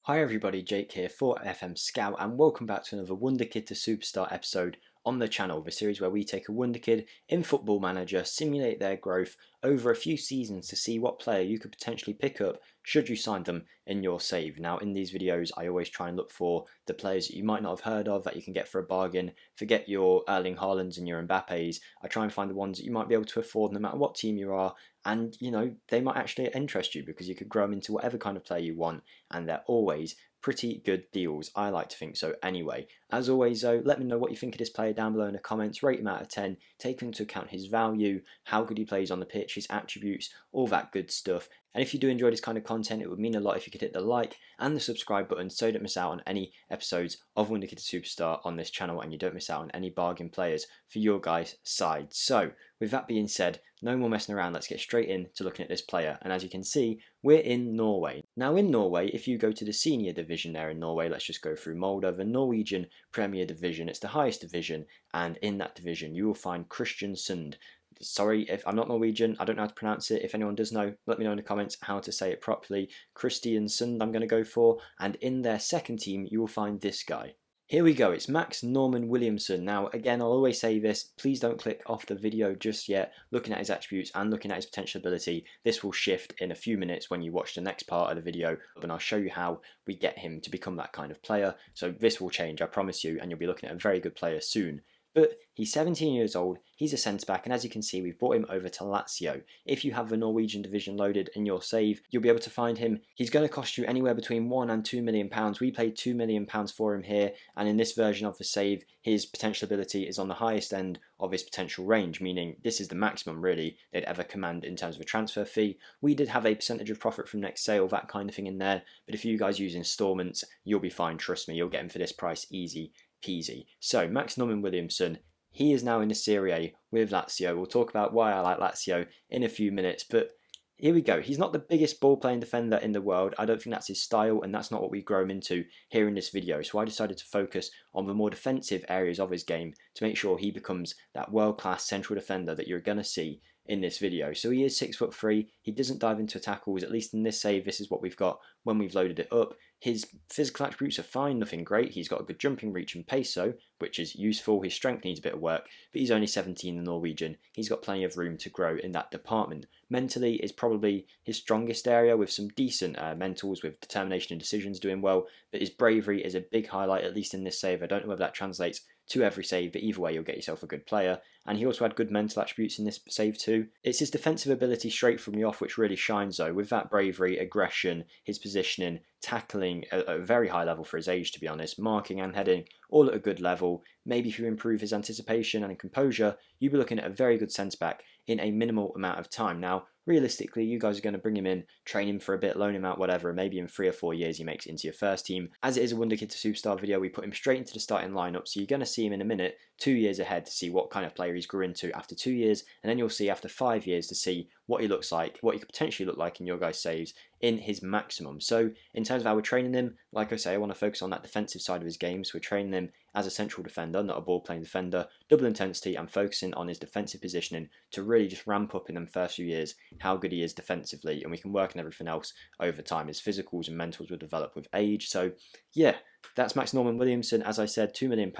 Hi everybody, Jake here for FMSCOUT and welcome back to another Wonderkid to Superstar episode on the channel, the series where we take a Wonderkid in Football Manager, simulate their growth over a few seasons to see what player you could potentially pick up should you sign them in your save. Now in these videos I always try and look for the players that you might not have heard of that you can get for a bargain. Forget your Erling Haalands and your Mbappes. I try and find the ones that you might be able to afford no matter what team you are, and you know they might actually interest you because you could grow them into whatever kind of player you want, and they're always pretty good deals. I like to think so anyway. As always though, let me know what you think of this player down below in the comments. Rate him out of 10, take into account his value, how good he plays on the pitch, his attributes, all that good stuff. And if you do enjoy this kind of content, it would mean a lot if you could hit the like and the subscribe button so you don't miss out on any episodes of Wonderkid Superstar on this channel, and you don't miss out on any bargain players for your guys' side. So with that being said, no more messing around, let's get straight into looking at this player. And as you can see, we're in Norway. Now in Norway, if you go to the senior division there in Norway, let's just go through Molde, the Norwegian Premier Division. It's the highest division, and in that division you will find Kristiansund. Sorry if I'm not Norwegian, I don't know how to pronounce it. If anyone does know, let me know in the comments how to say it properly. Kristiansund I'm going to go for, and in their second team you will find this guy. Here we go, it's Max Norman Williamson. Now again, I'll always say this, please don't click off the video just yet. Looking at his attributes and looking at his potential ability, this will shift in a few minutes when you watch the next part of the video, and I'll show you how we get him to become that kind of player. So this will change, I promise you, and you'll be looking at a very good player soon. But he's 17 years old, he's a centre-back, and as you can see, we've brought him over to Lazio. If you have the Norwegian division loaded in your save, you'll be able to find him. He's going to cost you anywhere between £1 and £2 million. We paid £2 million for him here, and in this version of the save, his potential ability is on the highest end of his potential range, meaning this is the maximum, really, they'd ever command in terms of a transfer fee. We did have a percentage of profit from next sale, that kind of thing in there, but if you guys use instalments, you'll be fine, trust me, you'll get him for this price easy peasy. So Max Norman Williamson, he is now in the Serie A with Lazio. We'll talk about why I like Lazio in a few minutes, but here we go. He's not the biggest ball playing defender in the world. I don't think that's his style, and that's not what we grow him into here in this video. So I decided to focus on the more defensive areas of his game to make sure he becomes that world-class central defender that you're going to see in this video. So he is 6'3", he doesn't dive into tackles, at least in this save this is what we've got when we've loaded it up. His physical attributes are fine, nothing great, he's got a good jumping reach and pace though, which is useful. His strength needs a bit of work, but he's only 17 in Norwegian, he's got plenty of room to grow in that department. Mentally is probably his strongest area, with some decent mentals, with determination and decisions doing well, but his bravery is a big highlight, at least in this save. I don't know whether that translates to every save, but either way you'll get yourself a good player. And he also had good mental attributes in this save too. It's his defensive ability straight from the off which really shines though, with that bravery, aggression, his positioning, tackling at a very high level for his age to be honest, marking and heading all at a good level. Maybe if you improve his anticipation and composure, you'll be looking at a very good centre-back in a minimal amount of time. Now realistically, you guys are going to bring him in, train him for a bit, loan him out, whatever, and maybe in 3 or 4 years he makes it into your first team. As it is a Wonderkid to Superstar video, we put him straight into the starting lineup, so you're going to see him in a minute 2 years ahead to see what kind of player he's grew into after 2 years, and then you'll see after 5 years to see what he looks like, what he could potentially look like in your guys' saves in his maximum. So in terms of how we're training him, like I say, I want to focus on that defensive side of his game, so we're training him as a central defender, not a ball playing defender, double intensity, and focusing on his defensive positioning to really just ramp up in them first few years how good he is defensively, and we can work on everything else over time. His physicals and mentals will develop with age. So yeah, that's Max Norman Williamson. As I said, £2 million.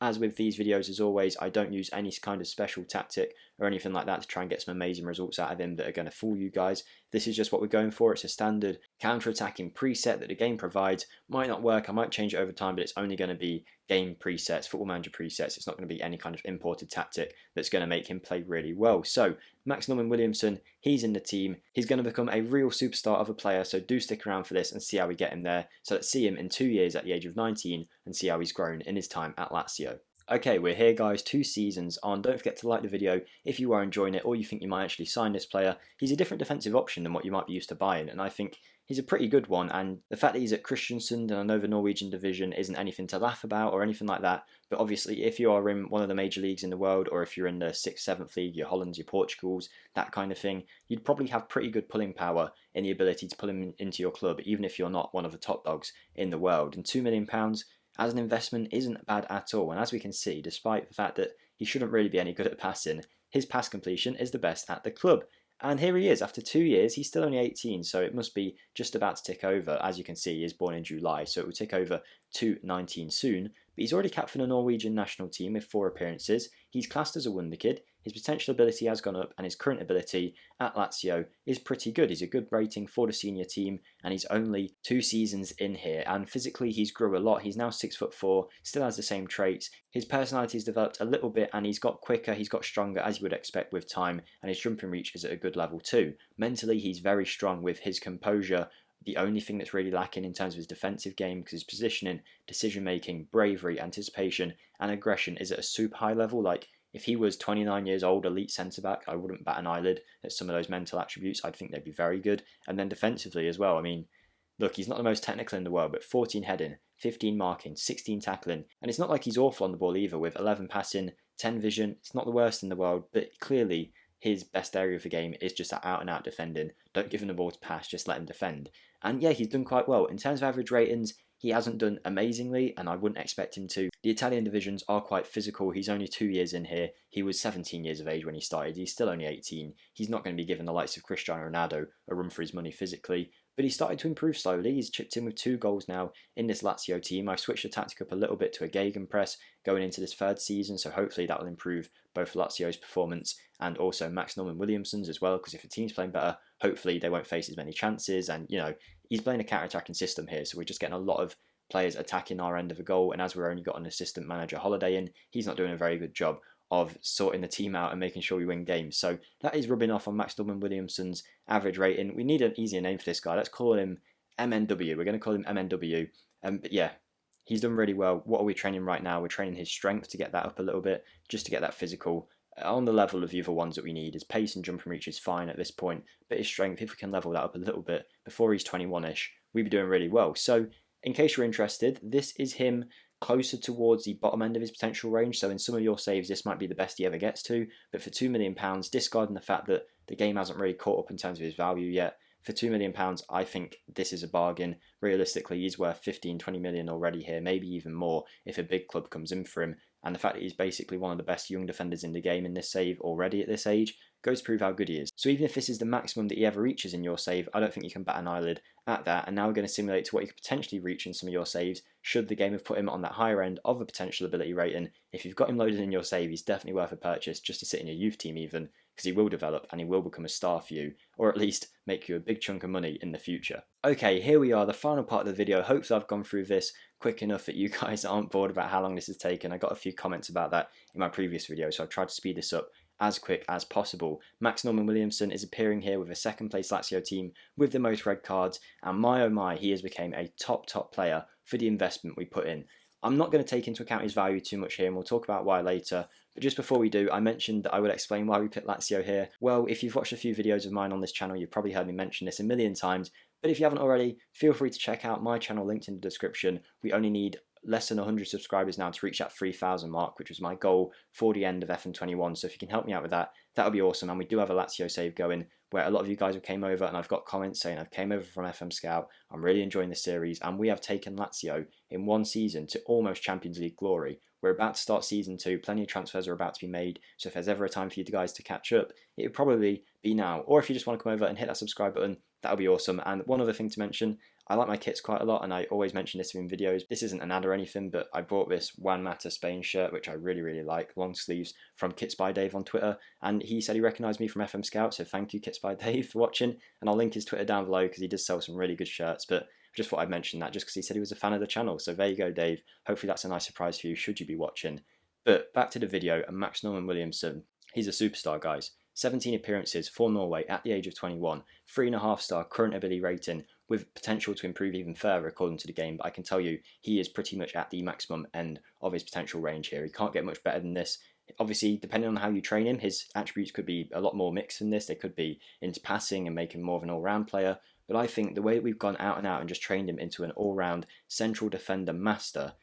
As with these videos, as always, I don't use any kind of special tactic or anything like that to try and get some amazing results out of him that are going to fool you guys. This is just what we're going for. It's a standard counter-attacking preset that the game provides. Might not work, I might change it over time, but it's only going to be game presets, Football Manager presets. It's not going to be any kind of imported tactic that's going to make him play really well. So Max Norman Williamson, he's in the team. He's going to become a real superstar of a player, so do stick around for this and see how we get him there. So let's see him in 2 years at the age of 19 and see how he's grown in his time at Lazio. Okay, we're here guys, 2 seasons on. Don't forget to like the video if you are enjoying it or you think you might actually sign this player. He's a different defensive option than what you might be used to buying, and I think he's a pretty good one, and the fact that he's at Kristiansund, and I know the Norwegian division isn't anything to laugh about or anything like that, but obviously if you are in one of the major leagues in the world, or if you're in the 6th, 7th league, your Hollands, your Portugals, that kind of thing, you'd probably have pretty good pulling power in the ability to pull him into your club, even if you're not one of the top dogs in the world. And £2 million as an investment isn't bad at all, and as we can see, despite the fact that he shouldn't really be any good at passing, his pass completion is the best at the club. And here he is, after 2 years, he's still only 18, so it must be just about to tick over. As you can see, he is born in July, so it will tick over to 19 soon. But he's already capped for the Norwegian national team with 4 appearances. He's classed as a Wonderkid. His potential ability has gone up, and his current ability at Lazio is pretty good. He's a good rating for the senior team, and he's only 2 seasons in here. And physically, he's grew a lot. He's now 6'4", still has the same traits. His personality has developed a little bit, and he's got quicker, he's got stronger, as you would expect with time, and his jumping reach is at a good level too. Mentally, he's very strong with his composure. The only thing that's really lacking in terms of his defensive game, because his positioning, decision making, bravery, anticipation, and aggression is at a super high level. Like, if he was 29 years old, elite centre back, I wouldn't bat an eyelid at some of those mental attributes. I'd think they'd be very good. And then defensively as well. I mean, look, he's not the most technical in the world, but 14 heading, 15 marking, 16 tackling, and it's not like he's awful on the ball either, with 11 passing, 10 vision. It's not the worst in the world, but clearly his best area of the game is just that out-and-out defending. Don't give him the ball to pass, just let him defend. And yeah, he's done quite well. In terms of average ratings, he hasn't done amazingly, and I wouldn't expect him to. The Italian divisions are quite physical. He's only 2 years in here. He was 17 years of age when he started. He's still only 18. He's not going to be given the likes of Cristiano Ronaldo a run for his money physically, but he's started to improve slowly. He's chipped in with 2 goals now in this Lazio team. I've switched the tactic up a little bit to a gegenpress going into this 3rd season, so hopefully that will improve both Lazio's performance and also Max Norman Williamson's as well, because if the team's playing better, hopefully they won't face as many chances. And, you know, he's playing a counter-attacking system here, so we're just getting a lot of players attacking our end of the goal, and as we've only got an assistant manager Holiday in, he's not doing a very good job of sorting the team out and making sure we win games. So that is rubbing off on Max Norman Williamson's average rating. We need an easier name for this guy. Let's call him MNW. We're going to call him MNW. But yeah, he's done really well. What are we training right now? We're training his strength to get that up a little bit, just to get that physical on the level of the other ones that we need. His pace and jumping reach is fine at this point, but his strength, if we can level that up a little bit before he's 21-ish, we'd be doing really well. So in case you're interested, this is him closer towards the bottom end of his potential range. So in some of your saves, this might be the best he ever gets to. But for £2 million, discarding the fact that the game hasn't really caught up in terms of his value yet, for £2 million, I think this is a bargain. Realistically, he's worth 15, 20 million already here, maybe even more if a big club comes in for him. And the fact that he's basically one of the best young defenders in the game in this save already at this age goes to prove how good he is. So even if this is the maximum that he ever reaches in your save, I don't think you can bat an eyelid at that. And now we're going to simulate to what he could potentially reach in some of your saves should the game have put him on that higher end of a potential ability rating. If you've got him loaded in your save, he's definitely worth a purchase just to sit in your youth team even, because he will develop and he will become a star for you, or at least make you a big chunk of money in the future. Okay, here we are, the final part of the video. Hopefully I've gone through this quick enough that you guys aren't bored about how long this has taken. I got a few comments about that in my previous video, so I've tried to speed this up as quick as possible. Max Norman Williamson is appearing here with a 2nd place Lazio team with the most red cards, and my oh my, he has become a top player for the investment we put in. I'm not going to take into account his value too much here, and we'll talk about why later. But just before we do, I mentioned that I would explain why we picked Lazio here. Well, if you've watched a few videos of mine on this channel, you've probably heard me mention this a million times. But if you haven't already, feel free to check out my channel linked in the description. We only need less than 100 subscribers now to reach that 3,000 mark, which was my goal for the end of FM21. So if you can help me out with that, that would be awesome. And we do have a Lazio save going where a lot of you guys have came over, and I've got comments saying I've came over from FMSCOUT. I'm really enjoying the series, and we have taken Lazio in 1 season to almost Champions League glory. We're about to start season 2. Plenty of transfers are about to be made. So if there's ever a time for you guys to catch up, it would probably be now. Or if you just want to come over and hit that subscribe button, that would be awesome. And one other thing to mention, I like my kits quite a lot, and I always mention this in videos. This isn't an ad or anything, but I bought this Juan Mata Spain shirt, which I really like, long sleeves, from Kits by Dave on Twitter, and he said he recognised me from FMSCOUT, so thank you Kits by Dave for watching, and I'll link his Twitter down below because he does sell some really good shirts, but I just thought I'd mention that just because he said he was a fan of the channel. So there you go, Dave. Hopefully that's a nice surprise for you should you be watching. But back to the video, and Max Norman Williamson, he's a superstar, guys. 17 appearances for Norway at the age of 21, 3.5-star current ability rating, with potential to improve even further according to the game, but I can tell you he is pretty much at the maximum end of his potential range here. He can't get much better than this. Obviously, depending on how you train him, his attributes could be a lot more mixed than this. They could be into passing and make him more of an all-round player, but I think the way we've gone out and just trained him into an all-round central defender master,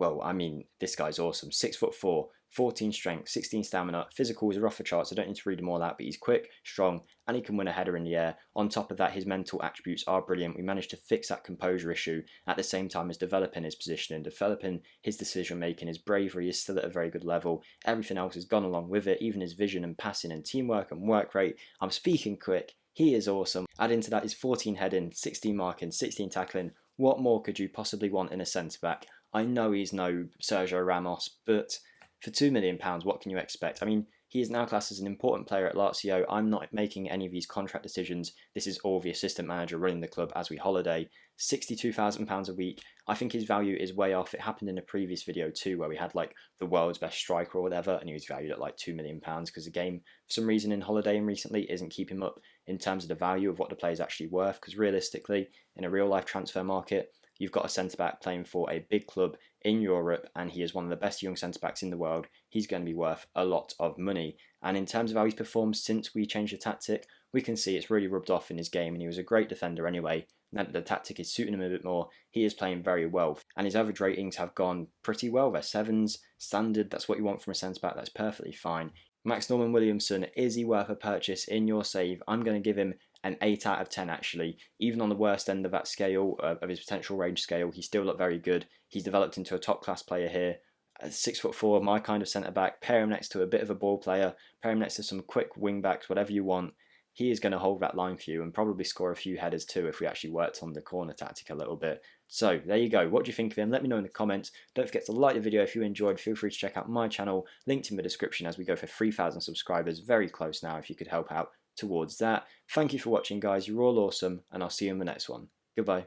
well, I mean, this guy's awesome. 6'4", 14 strength, 16 stamina. Physicals are off the charts. I don't need to read them all out, but he's quick, strong, and he can win a header in the air. On top of that, his mental attributes are brilliant. We managed to fix that composure issue at the same time as developing his positioning, developing his decision making. His bravery is still at a very good level. Everything else has gone along with it, even his vision and passing and teamwork and work rate. I'm speaking quick. He is awesome. Add into that his 14 heading, 16 marking, 16 tackling. What more could you possibly want in a centre-back? I know he's no Sergio Ramos, but for £2 million, what can you expect? I mean, he is now classed as an important player at Lazio. I'm not making any of these contract decisions. This is all the assistant manager running the club as we holiday. £62,000 a week. I think his value is way off. It happened in a previous video too, where we had like the world's best striker or whatever, and he was valued at like £2 million because the game, for some reason in holidaying recently, isn't keeping up in terms of the value of what the player is actually worth. Because realistically, in a real life transfer market, you've got a centre-back playing for a big club in Europe, and he is one of the best young centre-backs in the world. He's going to be worth a lot of money. And in terms of how he's performed since we changed the tactic, we can see it's really rubbed off in his game, and he was a great defender anyway. Now that the tactic is suiting him a bit more, he is playing very well. And his average ratings have gone pretty well. They're 7s, standard, that's what you want from a centre-back, that's perfectly fine. Max Norman Williamson, is he worth a purchase in your save? I'm going to give him an 8 out of 10 actually. Even on the worst end of that scale, of his potential range scale, he still looked very good. He's developed into a top class player here. 6'4", my kind of centre back. Pair him next to a bit of a ball player. Pair him next to some quick wing backs, whatever you want. He is going to hold that line for you and probably score a few headers too if we actually worked on the corner tactic a little bit. So there you go. What do you think of him? Let me know in the comments. Don't forget to like the video if you enjoyed. Feel free to check out my channel, linked in the description as we go for 3,000 subscribers. Very close now if you could help out towards that. Thank you for watching, guys. You're all awesome, and I'll see you in the next one. Goodbye.